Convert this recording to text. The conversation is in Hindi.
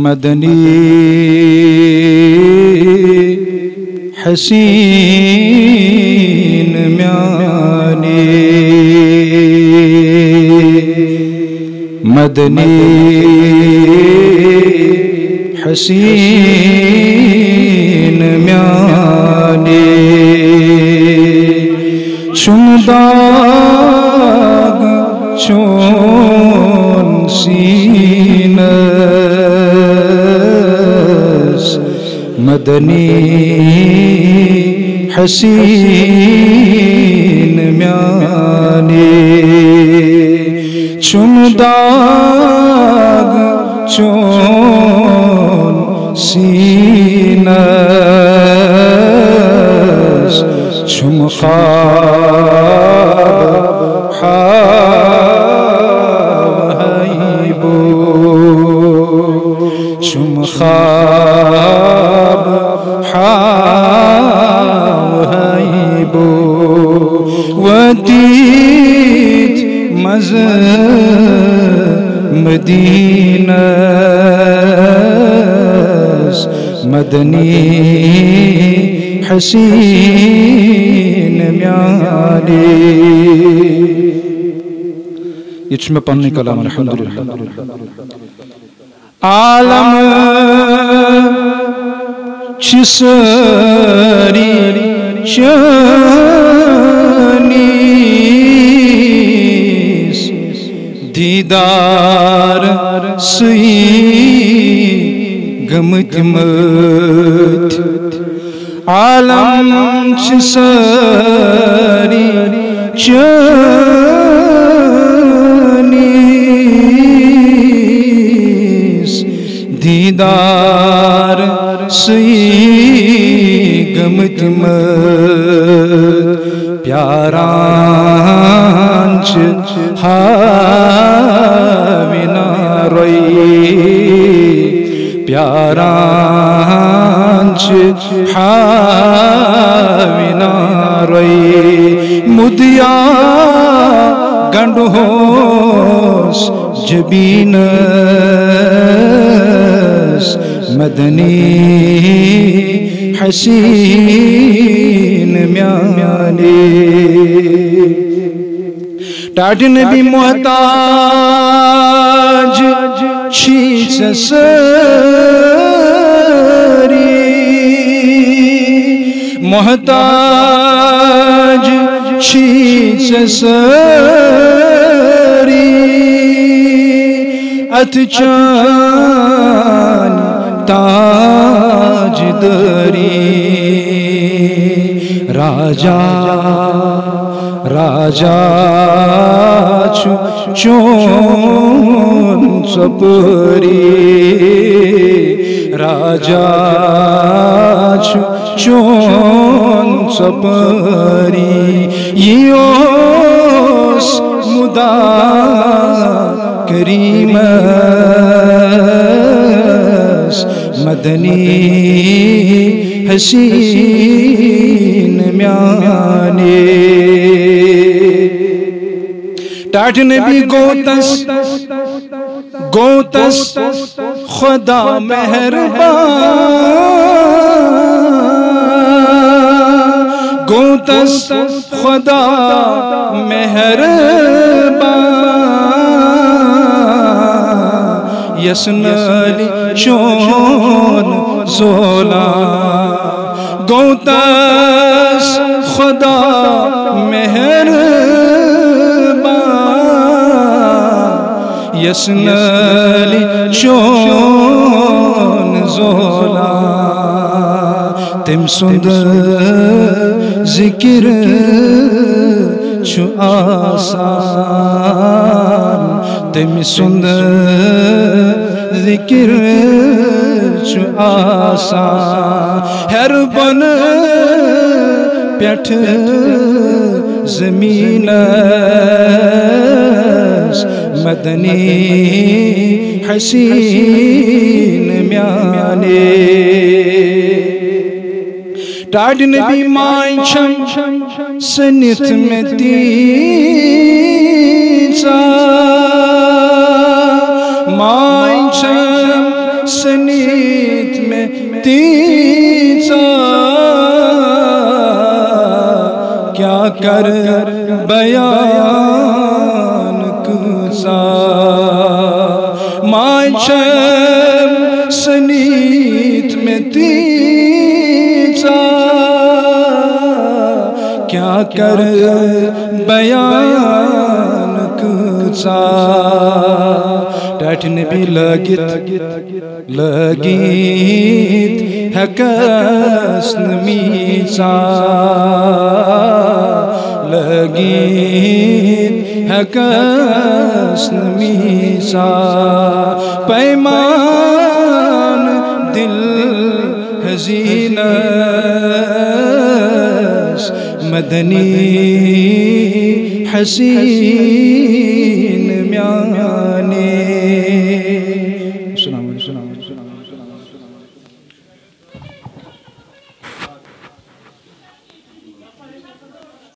मदनी हसीन म्याने मदनी हसीन म्याने शुमदाग चोन सीनस मदनी हसीन म्याने शुमदाग चोन सीनस शुमखाब हाइबो शुमखाब हाइबो वदीद मज़ मदीना मदनी हसीन म्याने ये में पढ़ने कलाम अल्हम्दुलिल्लाह आलम छिसरी शनीस दीदार सुई गमतमत आलम छिसरी शनीस दीदार सुई गमतमत प्यारांच हाविना रोई प्यारांच हाविना रोई मुदिया गंडहोस जबीनस मदनी हसीन म्याने टाट नबी मोहताज शीश सरी मोहताज शीश सरी अतचान ताज दरी राजा राजा चोन सपरी राजा चोन सपरी योस मुदा करीमस मदनी हसीन म्याने टाट नबी गोतस गोतस खुदा मेहरबान गोतस खुदा मेहरबान यसनली चोन जोला गोतस खुदा मेहरबान यसनली चोन जोला तिम सुंदर जिक्र छु आसान तिम सुंदर जिक्र छु आसान हर बन पेठ ज़मीनस मदनी हसीन म्याने टाट नबी मायछम सनित में तीसा मायचम सनीत में तीसा क्या कर बयान कुसा मायचम सनीत में तीसा क्या कर बयान कुसा टाटन भी लगीत हकसन मीसा लगीत हकसन मीसा पैमान दिल हसीनस मदनी हसीन म्याने।